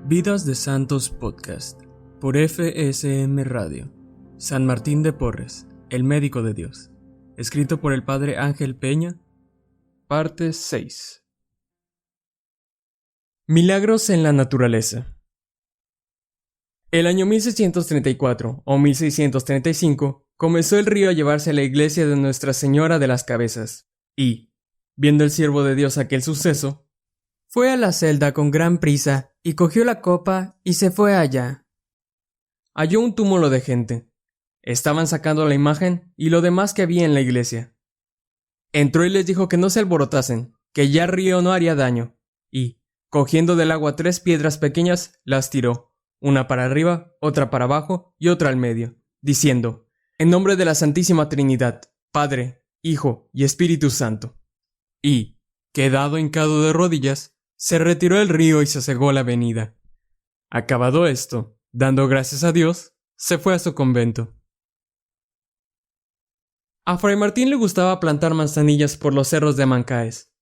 Vidas de Santos Podcast, por FSM Radio. San Martín de Porres, el médico de Dios. Escrito por el Padre Ángel Peña. Parte 6. Milagros en la naturaleza. El año 1634 o 1635 comenzó el río a llevarse a la iglesia de Nuestra Señora de las Cabezas, y, viendo el siervo de Dios aquel suceso, fue a la celda con gran prisa y cogió la copa y se fue allá. Halló un túmulo de gente. Estaban sacando la imagen y lo demás que había en la iglesia. Entró y les dijo que no se alborotasen, que ya el río no haría daño, y, cogiendo del agua 3 piedras pequeñas, las tiró, una para arriba, otra para abajo y otra al medio, diciendo: en nombre de la Santísima Trinidad, Padre, Hijo y Espíritu Santo. Y, quedado hincado de rodillas, se retiró del río y se cegó la avenida. Acabado esto, dando gracias a Dios, se fue a su convento. A Fray Martín le gustaba plantar manzanillas por los cerros de Mancaes.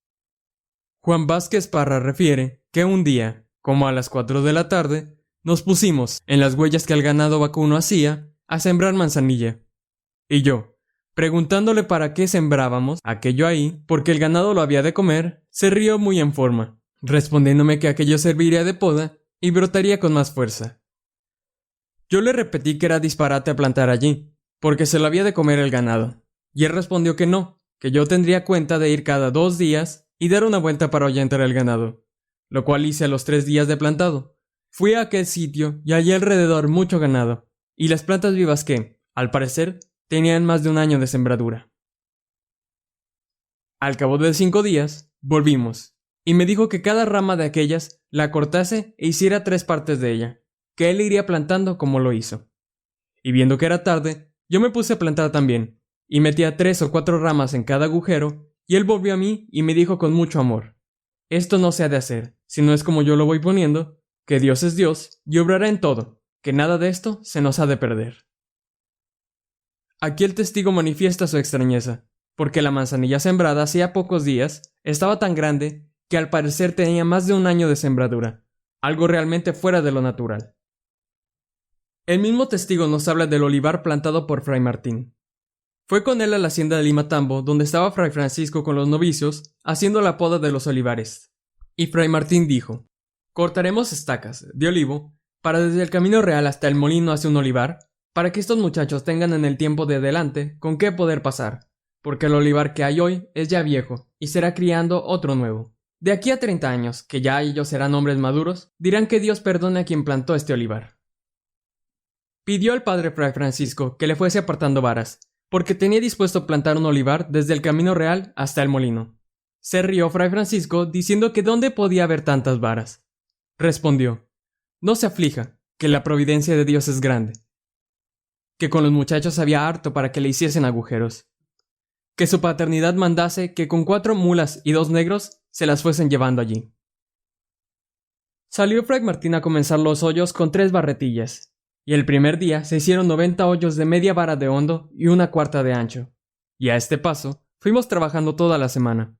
Juan Vázquez Parra refiere que un día, como a las 4 de la tarde, nos pusimos, en las huellas que el ganado vacuno hacía, a sembrar manzanilla. Y yo, preguntándole para qué sembrábamos aquello ahí, porque el ganado lo había de comer, se rió muy en forma, respondiéndome que aquello serviría de poda y brotaría con más fuerza. Yo le repetí que era disparate plantar allí, porque se lo había de comer el ganado, y él respondió que no, que yo tendría cuenta de ir cada 2 días y dar una vuelta para ahuyentar el ganado, lo cual hice a los 3 días de plantado. Fui a aquel sitio y hallé alrededor mucho ganado, y las plantas vivas que, al parecer, tenían más de 1 año de sembradura. Al cabo de 5 días, volvimos, y me dijo que cada rama de aquellas la cortase e hiciera 3 partes de ella, que él iría plantando como lo hizo. Y viendo que era tarde, yo me puse a plantar también, y metía 3 o 4 ramas en cada agujero, y él volvió a mí y me dijo con mucho amor: esto no se ha de hacer, si no es como yo lo voy poniendo, que Dios es Dios y obrará en todo, que nada de esto se nos ha de perder. Aquí el testigo manifiesta su extrañeza, porque la manzanilla sembrada hacía pocos días estaba tan grande que al parecer tenía más de 1 año de sembradura, algo realmente fuera de lo natural. El mismo testigo nos habla del olivar plantado por Fray Martín. Fue con él a la hacienda de Limatambo, donde estaba Fray Francisco con los novicios, haciendo la poda de los olivares. Y Fray Martín dijo: cortaremos estacas de olivo para desde el camino real hasta el molino hacia un olivar, para que estos muchachos tengan en el tiempo de adelante con qué poder pasar, porque el olivar que hay hoy es ya viejo y será criando otro nuevo. De aquí a 30 años, que ya ellos serán hombres maduros, dirán que Dios perdone a quien plantó este olivar. Pidió al padre Fray Francisco que le fuese apartando varas, porque tenía dispuesto plantar un olivar desde el camino real hasta el molino. Se rió Fray Francisco diciendo que dónde podía haber tantas varas. Respondió: no se aflija, que la providencia de Dios es grande. Que con los muchachos había harto para que le hiciesen agujeros. Que su paternidad mandase que con 4 mulas y 2 negros se las fuesen llevando allí. Salió Fray Martín a comenzar los hoyos con 3 barretillas, y el primer día se hicieron 90 hoyos de media vara de hondo y 1/4 de ancho, y a este paso fuimos trabajando toda la semana.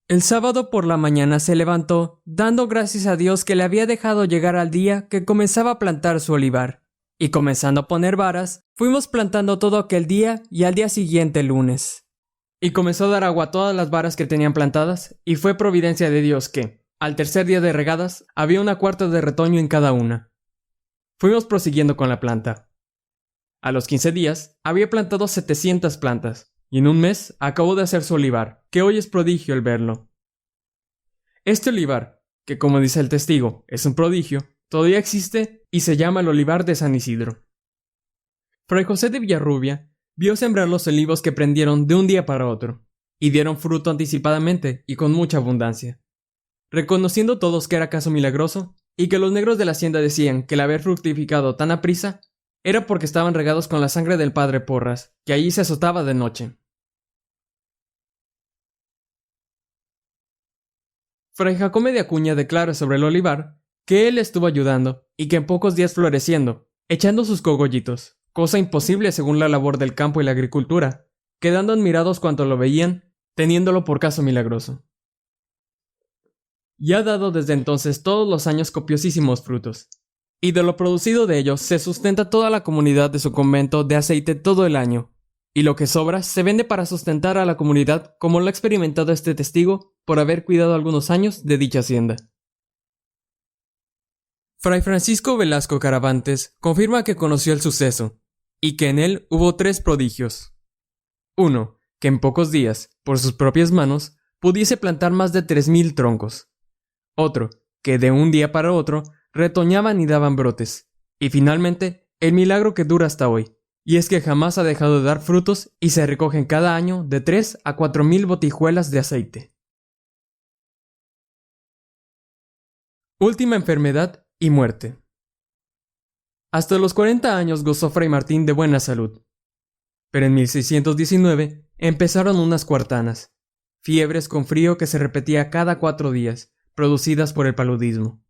El sábado por la mañana se levantó, dando gracias a Dios que le había dejado llegar al día que comenzaba a plantar su olivar, y comenzando a poner varas, fuimos plantando todo aquel día y al día siguiente lunes. Y comenzó a dar agua a todas las varas que tenían plantadas, y fue providencia de Dios que, al tercer día de regadas, había 1/4 de retoño en cada una. Fuimos prosiguiendo con la planta. A los 15 días, había plantado 700 plantas, y en un mes acabó de hacer su olivar, que hoy es prodigio el verlo. Este olivar, que como dice el testigo, es un prodigio, todavía existe y se llama el olivar de San Isidro. Fray José de Villarrubia vio sembrar los olivos que prendieron de un día para otro, y dieron fruto anticipadamente y con mucha abundancia. Reconociendo todos que era caso milagroso, y que los negros de la hacienda decían que el haber fructificado tan aprisa era porque estaban regados con la sangre del padre Porras, que allí se azotaba de noche. Fray Jacome de Acuña declara sobre el olivar que él estuvo ayudando y que en pocos días floreciendo, echando sus cogollitos, cosa imposible según la labor del campo y la agricultura, quedando admirados cuanto lo veían, teniéndolo por caso milagroso. y ha dado desde entonces todos los años copiosísimos frutos. Y de lo producido de ellos se sustenta toda la comunidad de su convento de aceite todo el año, y lo que sobra se vende para sustentar a la comunidad, como lo ha experimentado este testigo por haber cuidado algunos años de dicha hacienda. Fray Francisco Velasco Caravantes confirma que conoció el suceso, y que en él hubo 3 prodigios. 1. Que en pocos días, por sus propias manos, pudiese plantar más de 3000 troncos. Otro, que de un día para otro retoñaban y daban brotes. Y finalmente, el milagro que dura hasta hoy, y es que jamás ha dejado de dar frutos y se recogen cada año de 3 a 4000 botijuelas de aceite. Última enfermedad y muerte. Hasta los 40 años gozó Fray Martín de buena salud. Pero en 1619 empezaron unas cuartanas, fiebres con frío que se repetía cada 4 días, producidas por el paludismo.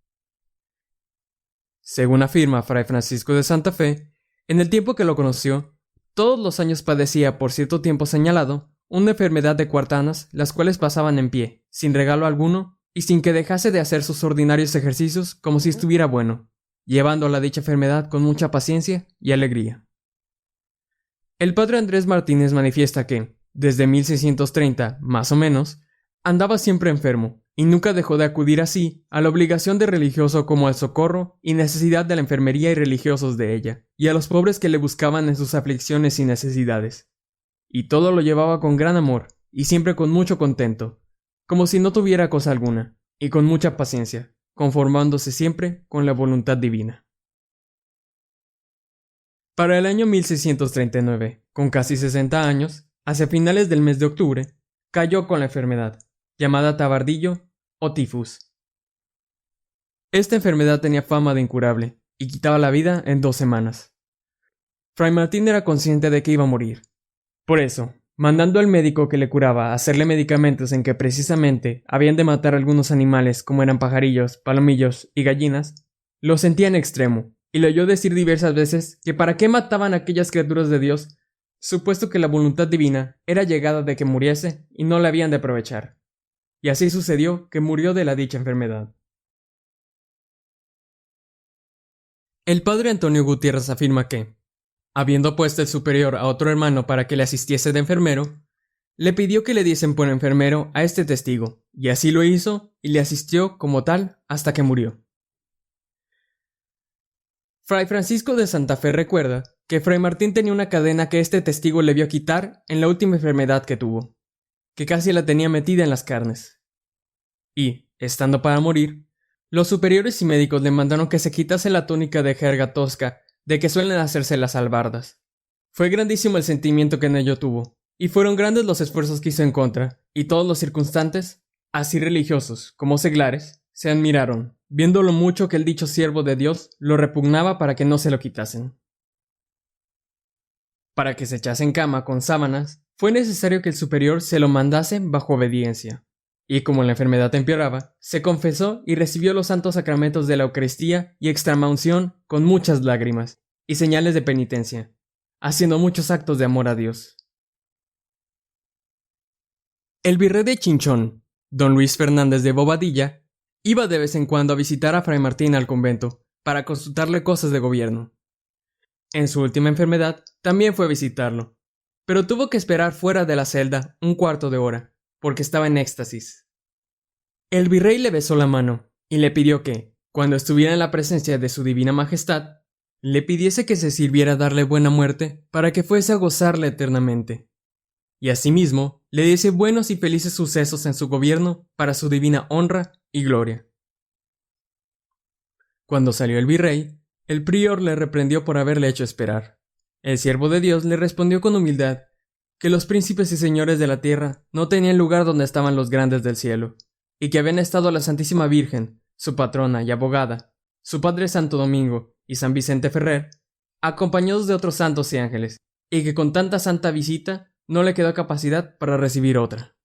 Según afirma Fray Francisco de Santa Fe, en el tiempo que lo conoció, todos los años padecía por cierto tiempo señalado una enfermedad de cuartanas, las cuales pasaban en pie, sin regalo alguno y sin que dejase de hacer sus ordinarios ejercicios como si estuviera bueno, llevando la dicha enfermedad con mucha paciencia y alegría. El padre Andrés Martínez manifiesta que, desde 1630, más o menos, andaba siempre enfermo, y nunca dejó de acudir así a la obligación de religioso como al socorro y necesidad de la enfermería y religiosos de ella, y a los pobres que le buscaban en sus aflicciones y necesidades. Y todo lo llevaba con gran amor, y siempre con mucho contento, como si no tuviera cosa alguna, y con mucha paciencia, conformándose siempre con la voluntad divina. Para el año 1639, con casi 60 años, hacia finales del mes de octubre, cayó con la enfermedad, llamada tabardillo o tifus. Esta enfermedad tenía fama de incurable y quitaba la vida en 2 semanas. Fray Martín era consciente de que iba a morir. Por eso, mandando al médico que le curaba a hacerle medicamentos en que precisamente habían de matar algunos animales como eran pajarillos, palomillos y gallinas, lo sentía en extremo y le oyó decir diversas veces que para qué mataban a aquellas criaturas de Dios, supuesto que la voluntad divina era llegada de que muriese y no la habían de aprovechar. Y así sucedió que murió de la dicha enfermedad. El padre Antonio Gutiérrez afirma que, habiendo puesto el superior a otro hermano para que le asistiese de enfermero, le pidió que le diesen por enfermero a este testigo, y así lo hizo y le asistió como tal hasta que murió. Fray Francisco de Santa Fe recuerda que Fray Martín tenía una cadena que este testigo le vio quitar en la última enfermedad que tuvo, que casi la tenía metida en las carnes. Y, estando para morir, los superiores y médicos le mandaron que se quitase la túnica de jerga tosca de que suelen hacerse las albardas. Fue grandísimo el sentimiento que en ello tuvo, y fueron grandes los esfuerzos que hizo en contra, y todos los circunstantes, así religiosos como seglares, se admiraron, viendo lo mucho que el dicho siervo de Dios lo repugnaba para que no se lo quitasen. Para que se echase en cama con sábanas, fue necesario que el superior se lo mandase bajo obediencia. Y como la enfermedad empeoraba, se confesó y recibió los santos sacramentos de la Eucaristía y extremaunción con muchas lágrimas y señales de penitencia, haciendo muchos actos de amor a Dios. El virrey de Chinchón, don Luis Fernández de Bobadilla, iba de vez en cuando a visitar a Fray Martín al convento para consultarle cosas de gobierno. En su última enfermedad también fue a visitarlo, pero tuvo que esperar fuera de la celda un cuarto de hora, porque estaba en éxtasis. El virrey le besó la mano y le pidió que, cuando estuviera en la presencia de su divina majestad, le pidiese que se sirviera darle buena muerte para que fuese a gozarle eternamente, y asimismo le diese buenos y felices sucesos en su gobierno para su divina honra y gloria. Cuando salió el virrey, el prior le reprendió por haberle hecho esperar. El siervo de Dios le respondió con humildad que los príncipes y señores de la tierra no tenían lugar donde estaban los grandes del cielo, y que habían estado la Santísima Virgen, su patrona y abogada, su padre Santo Domingo y San Vicente Ferrer, acompañados de otros santos y ángeles, y que con tanta santa visita no le quedó capacidad para recibir otra.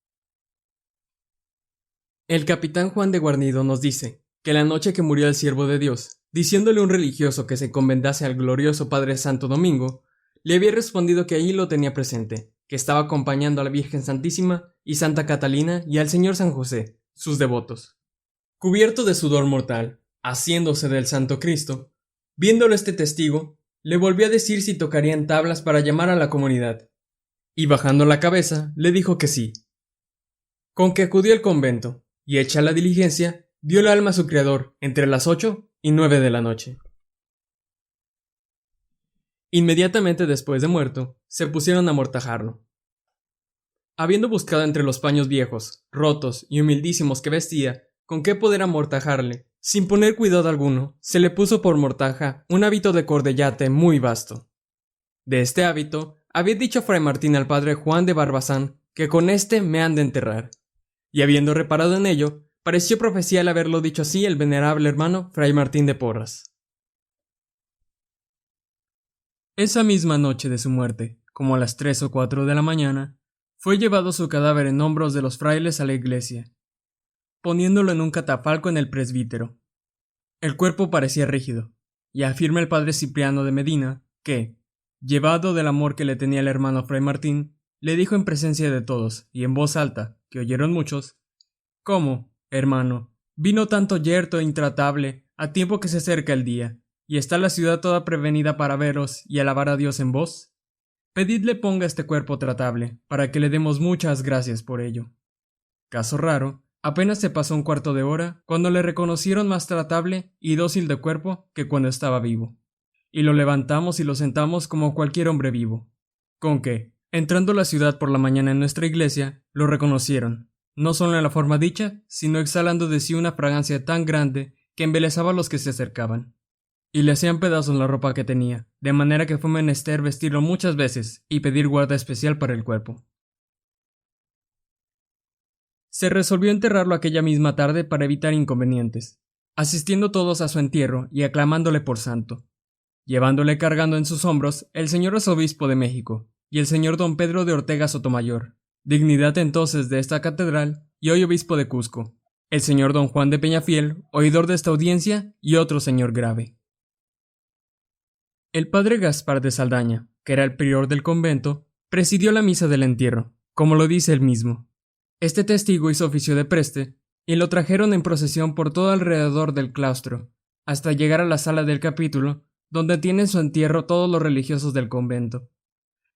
El capitán Juan de Guarnido nos dice que la noche que murió el siervo de Dios, diciéndole un religioso que se encomendase al glorioso Padre Santo Domingo, le había respondido que allí lo tenía presente, que estaba acompañando a la Virgen Santísima y Santa Catalina y al Señor San José, sus devotos. cubierto de sudor mortal, haciéndose del Santo Cristo. Viéndolo este testigo, le volvió a decir si tocarían tablas para llamar a la comunidad, y bajando la cabeza, le dijo que sí. Con que acudió al convento, y hecha la diligencia, dio el alma a su criador entre las 8 y 9 de la noche. Inmediatamente después de muerto, se pusieron a amortajarlo. Habiendo buscado entre los paños viejos, rotos y humildísimos que vestía, con qué poder amortajarle, sin poner cuidado alguno, se le puso por mortaja un hábito de cordellate muy vasto. De este hábito, había dicho Fray Martín al padre Juan de Barbazán que con éste me han de enterrar, y habiendo reparado en ello, pareció profecía el haberlo dicho así el venerable hermano Fray Martín de Porras. Esa misma noche de su muerte, como a las 3 o 4 de la mañana, fue llevado su cadáver en hombros de los frailes a la iglesia, poniéndolo en un catafalco en el presbítero. El cuerpo parecía rígido, y afirma el padre Cipriano de Medina que, llevado del amor que le tenía el hermano Fray Martín, le dijo en presencia de todos, y en voz alta, que oyeron muchos: «¿Cómo, hermano, vino tanto yerto e intratable a tiempo que se acerca el día, y está la ciudad toda prevenida para veros y alabar a Dios en vos? Pedidle ponga este cuerpo tratable, para que le demos muchas gracias por ello». Caso raro, apenas se pasó un cuarto de hora cuando le reconocieron más tratable y dócil de cuerpo que cuando estaba vivo, y lo levantamos y lo sentamos como cualquier hombre vivo, con que, entrando la ciudad por la mañana en nuestra iglesia, lo reconocieron, no solo en la forma dicha, sino exhalando de sí una fragancia tan grande que embelesaba a los que se acercaban, y le hacían pedazos la ropa que tenía, de manera que fue menester vestirlo muchas veces y pedir guarda especial para el cuerpo. Se resolvió enterrarlo aquella misma tarde para evitar inconvenientes, asistiendo todos a su entierro y aclamándole por santo, llevándole cargando en sus hombros el señor arzobispo de México y el señor don Pedro de Ortega Sotomayor, dignidad entonces de esta catedral y hoy obispo de Cusco, el señor don Juan de Peñafiel, oidor de esta audiencia, y otro señor grave. El padre Gaspar de Saldaña, que era el prior del convento, presidió la misa del entierro, como lo dice él mismo. Este testigo hizo oficio de preste, y lo trajeron en procesión por todo alrededor del claustro, hasta llegar a la sala del capítulo, donde tienen su entierro todos los religiosos del convento,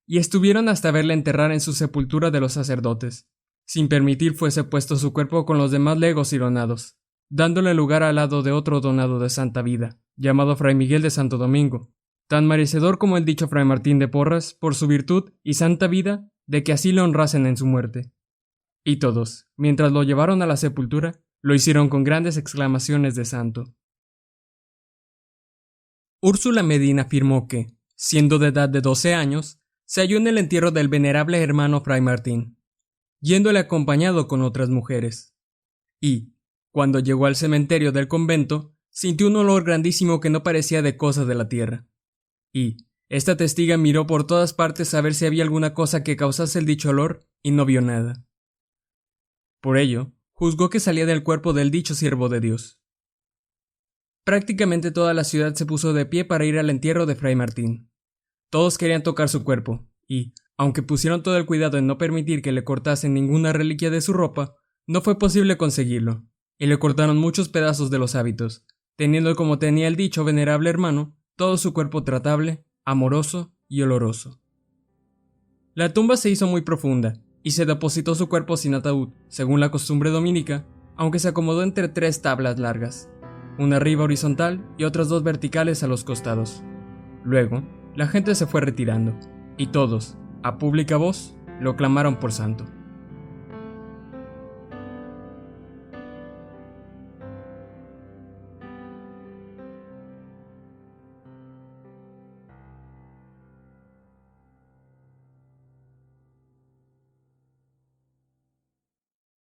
y estuvieron hasta verle enterrar en su sepultura de los sacerdotes, sin permitir fuese puesto su cuerpo con los demás legos y donados, dándole lugar al lado de otro donado de santa vida, llamado Fray Miguel de Santo Domingo, tan merecedor como el dicho Fray Martín de Porras, por su virtud y santa vida, de que así lo honrasen en su muerte. Y todos, mientras lo llevaron a la sepultura, lo hicieron con grandes exclamaciones de santo. Úrsula Medina afirmó que, siendo de edad de 12 años, se halló en el entierro del venerable hermano Fray Martín, yéndole acompañado con otras mujeres. Y, cuando llegó al cementerio del convento, sintió un olor grandísimo que no parecía de cosa de la tierra. Y esta testiga miró por todas partes a ver si había alguna cosa que causase el dicho olor, y no vio nada. Por ello, juzgó que salía del cuerpo del dicho siervo de Dios. Prácticamente toda la ciudad se puso de pie para ir al entierro de Fray Martín. Todos querían tocar su cuerpo, y, aunque pusieron todo el cuidado en no permitir que le cortasen ninguna reliquia de su ropa, no fue posible conseguirlo, y le cortaron muchos pedazos de los hábitos, teniendo como tenía el dicho venerable hermano, todo su cuerpo tratable, amoroso y oloroso. La tumba se hizo muy profunda, y se depositó su cuerpo sin ataúd, según la costumbre dominica, aunque se acomodó entre 3 tablas largas, una arriba horizontal y otras 2 verticales a los costados. Luego, la gente se fue retirando, y todos, a pública voz, lo clamaron por santo.